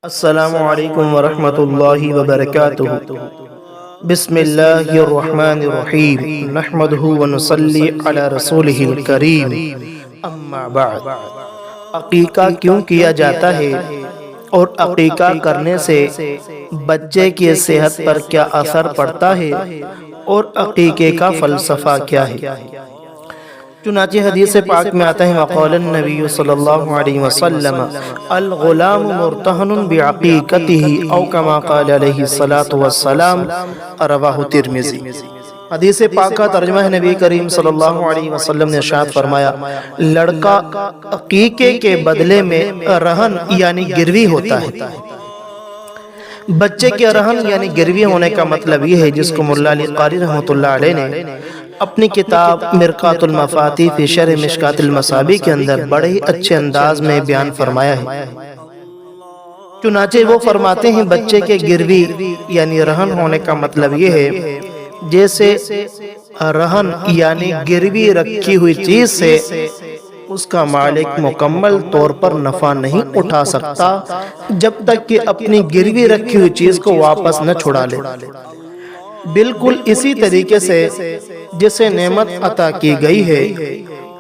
السلام علیکم ورحمۃ اللہ وبرکاتہ۔ بسم اللہ الرحمن الرحیم، نحمدہ ونصلی علی رسولہ الکریم، اما بعد۔ عقیقہ کیوں کیا جاتا ہے اور عقیقہ کرنے سے بچے کی صحت پر کیا اثر پڑتا ہے اور عقیقے کا فلسفہ کیا ہے؟ چنانچہ حدیث پاک میں آتا ہے وقال النبی صلی اللہ علیہ وسلم الغلام مرتہن بعقیقتہ او کما قال علیہ السلام، رواہ ترمذی۔ حدیث پاک کا ترجمہ ہے، نبی کریم صلی اللہ علیہ وسلم نے ارشاد فرمایا، لڑکا عقیقے کے بدلے میں رہن یعنی گروی ہوتا ہے۔ بچے کے رہن یعنی گروی ہونے کا مطلب یہ ہے، جس کو مولا علی قاری رحمۃ اللہ علیہ نے اپنی کتاب مرقات المفاتیح فی شرح مشکات المصابیح کے اندر بڑے ہی اچھے انداز میں بیان فرمایا ہے۔ چنانچہ وہ فرماتے ہیں بچے کے گروی یعنی رہن ہونے کا مطلب یہ ہے، جیسے رہن یعنی گروی رکھی ہوئی چیز سے اس کا مالک مکمل طور پر نفع نہیں اٹھا سکتا جب تک کہ اپنی گروی رکھی ہوئی چیز کو واپس نہ چھڑا لے۔ بالکل اسی طریقے سے جسے نعمت عطا کی گئی ہے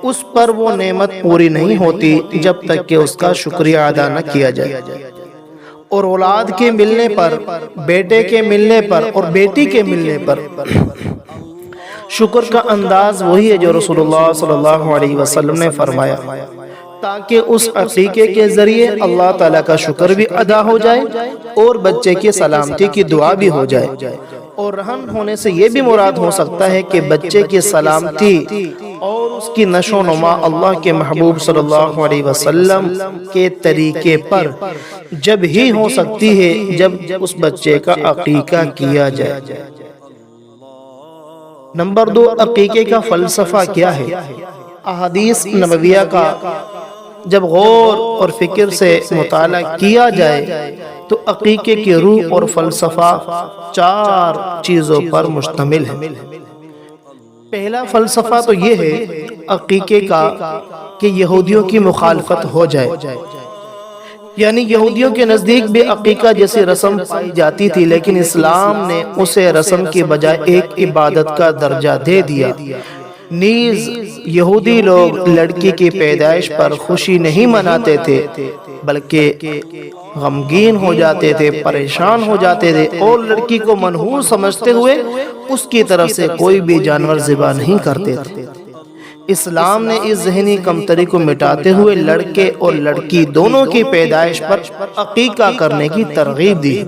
اس پر وہ نعمت پوری نہیں ہوتی جب تک کہ اس کا شکریہ ادا نہ کیا جائے۔ اور اولاد کے ملنے پر، بیٹے کے ملنے پر اور بیٹی کے ملنے پر شکر کا انداز وہی ہے جو رسول اللہ صلی اللہ علیہ وسلم نے فرمایا، تاکہ اس عقیقے کے ذریعے اللہ تعالیٰ کا شکر بھی ادا ہو جائے اور بچے کی سلامتی کی دعا بھی ہو جائے۔ اور رہن ہونے سے یہ بھی مراد ہو سکتا ہے کہ بچے کی سلامتی اور اس کی نشو و نما اللہ کے محبوب صلی اللہ علیہ وسلم کے طریقے پر جب ہی ہو سکتی ہے جب اس بچے کا عقیقہ کیا جائے۔ نمبر 2، عقیقے کا فلسفہ کیا ہے؟ احادیث نبویہ کا جب غور اور فکر سے مطالعہ کیا جائے تو عقیقے کی روح اور فلسفہ 4 چیزوں پر مشتمل ہے۔ پہلا فلسفہ تو یہ ہے عقیقے کا کہ یہودیوں کی مخالفت ہو جائے، یعنی یہودیوں کے نزدیک بھی عقیقہ جیسی رسم پائی جاتی تھی، لیکن اسلام نے اسے رسم کی بجائے ایک عبادت کا درجہ دے دیا۔ نیز یہودی لوگ لڑکی کی پیدائش پر خوشی نہیں مناتے تھے بلکہ غمگین ہو جاتے تھے، پریشان ہو جاتے تھے، اور لڑکی کو منحوس سمجھتے ہوئے اس کی طرف سے کوئی بھی جانور ذبح نہیں کرتے تھے۔ اسلام نے اس ذہنی کمتری کو مٹاتے ہوئے لڑکے اور لڑکی دونوں کی پیدائش پر عقیقہ کرنے کی ترغیب دی۔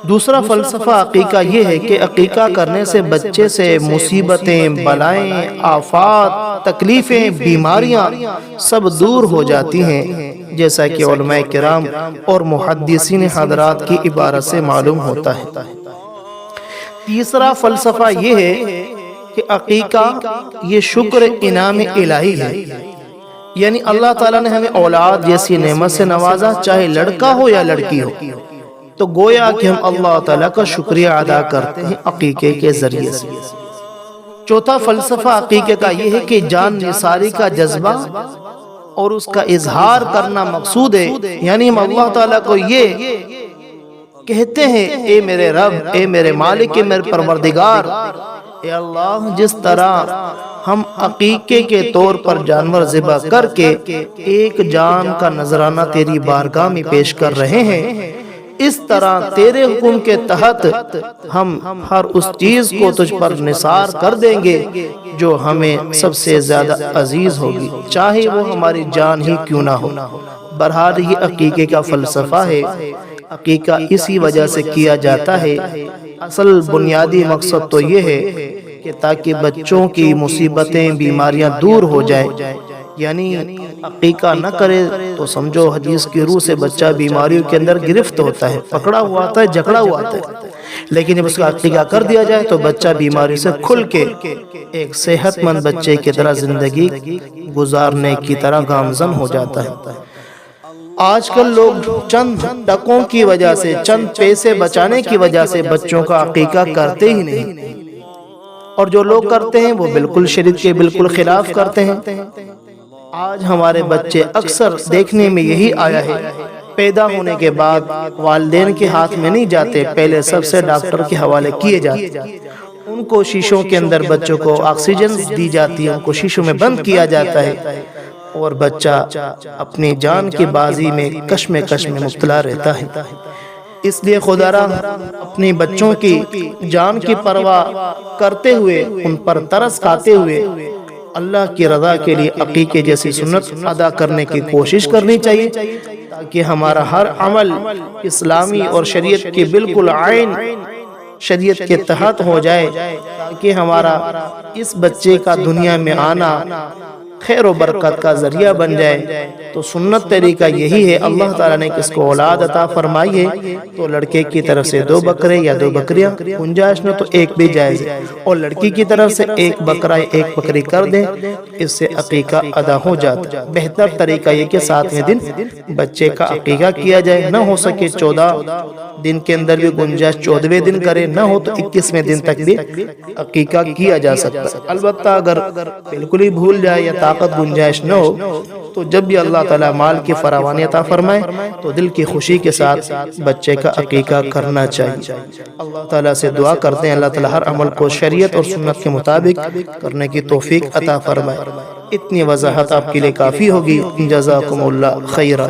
دوسرا فلسفہ عقیقہ یہ ہے کہ عقیقہ کرنے سے بچے سے مصیبتیں، بلائیں، آفات، تکلیفیں، بیماریاں سب دور ہو جاتی ہیں، جیسا کہ علماء کرام اور محدثین حضرات کی عبارت سے معلوم ہوتا ہے۔ تیسرا فلسفہ یہ ہے کہ عقیقہ یہ شکر انعام الہی ہے، یعنی اللہ تعالیٰ نے ہمیں اولاد جیسی نعمت سے نوازا، چاہے لڑکا ہو یا لڑکی ہو، تو گویا کہ ہم اللہ تعالیٰ کا شکریہ ادا کرتے ہیں عقیقے کے ذریعے سے۔ چوتھا فلسفہ عقیقے کا یہ ہے کہ جان نثاری کا جذبہ اور اس کا اظہار کرنا مقصود ہے، یعنی ہم اللہ تعالیٰ کو یہ کہتے ہیں، اے میرے رب، اے میرے مالک، اے میرے پروردگار، اے اللہ، جس طرح ہم عقیقے کے طور پر جانور ذبح کر کے ایک جان کا نذرانہ تیری بارگاہ میں پیش کر رہے ہیں، اس طرح تیرے حکم کے تحت ہم ہر اس چیز کو تجھ پر نثار کر دیں گے جو ہمیں سب سے زیادہ عزیز ہوگی، چاہے وہ ہماری جان ہی کیوں نہ ہو۔ بہرحال یہ عقیقے کا فلسفہ ہے۔ عقیقہ اسی وجہ سے کیا جاتا ہے۔ اصل بنیادی مقصد تو یہ ہے کہ تاکہ بچوں کی مصیبتیں، بیماریاں دور ہو جائیں، یعنی عقیقہ نہ کرے تو سمجھو حدیث کی روح سے بچہ بیماریوں کے اندر گرفت ہوتا ہے، پکڑا ہوا آتا ہے، جھگڑا ہوا آتا ہے، لیکن جب اس کا عقیقہ کر دیا جائے تو بچہ بیماری سے کھل کے ایک صحت مند بچے کی طرح زندگی گزارنے کی طرح گامزن ہو جاتا ہے۔ آج کل لوگ چند ٹکوں کی وجہ سے، چند پیسے بچانے کی وجہ سے بچوں کا عقیقہ کرتے ہی نہیں، اور جو لوگ کرتے ہیں وہ بالکل شریعت کے بالکل خلاف کرتے ہیں۔ آج ہمارے بچے اکثر دیکھنے میں یہی آیا ہے پیدا ہونے کے بعد والدین کے ہاتھ میں نہیں جاتے، پہلے سب سے ڈاکٹر کے حوالے کیے جاتے ہیں۔ ان کو شیشوں کے اندر بچوں کو آکسیجن دی جاتی ہے، ان کو شیشوں میں بند کیا جاتا ہے، اور بچہ اپنی جان کی بازی میں کشمکش میں مبتلا رہتا ہے۔ اس لیے خدا را اپنی بچوں کی جان کی پرواہ کرتے ہوئے، ان پر ترس کھاتے ہوئے اللہ کی رضا کے لیے عقیقے جیسی سنت ادا کرنے کی کوشش کرنی چاہیے، تاکہ ہمارا ہر عمل اسلامی اور شریعت کی بالکل عین شریعت کے تحت ہو جائے، تاکہ ہمارا اس بچے کا دنیا میں آنا خیر و برکت کا ذریعہ بن جائے۔ تو سنت طریقہ یہی ہے، اللہ تعالیٰ نے کس کو اولاد عطا فرمائی ہے تو لڑکے کی طرف سے 2 بکرے یا 2 بکریاں، گنجائش میں تو 1 بھی جائز ہے، اور لڑکی کی طرف سے 1 بکرا یا 1 بکری کر دیں، اس سے عقیقہ ادا ہو جاتا ہے۔ بہتر طریقہ یہ کہ 7ویں دن بچے کا عقیقہ کیا جائے، نہ ہو سکے 14 دن کے اندر بھی گنجائش 14ویں دن کرے، نہ ہو تو 21ویں دن تک بھی عقیقہ کیا جا سکتا ہے۔ البتہ اگر بالکل ہی بھول جائے یا طاقت گنجائش نہ ہو تو جب بھی اللہ تعالیٰ مال کی فراوانی عطا فرمائے تو دل کی خوشی کے ساتھ بچے کا عقیقہ کرنا چاہیے۔ اللہ تعالیٰ سے دعا کرتے ہیں اللہ تعالیٰ ہر عمل کو شریعت اور سنت کے مطابق کرنے کی توفیق عطا فرمائے۔ اتنی وضاحت آپ کے لیے کافی ہوگی۔ جزاکم اللہ خیرا۔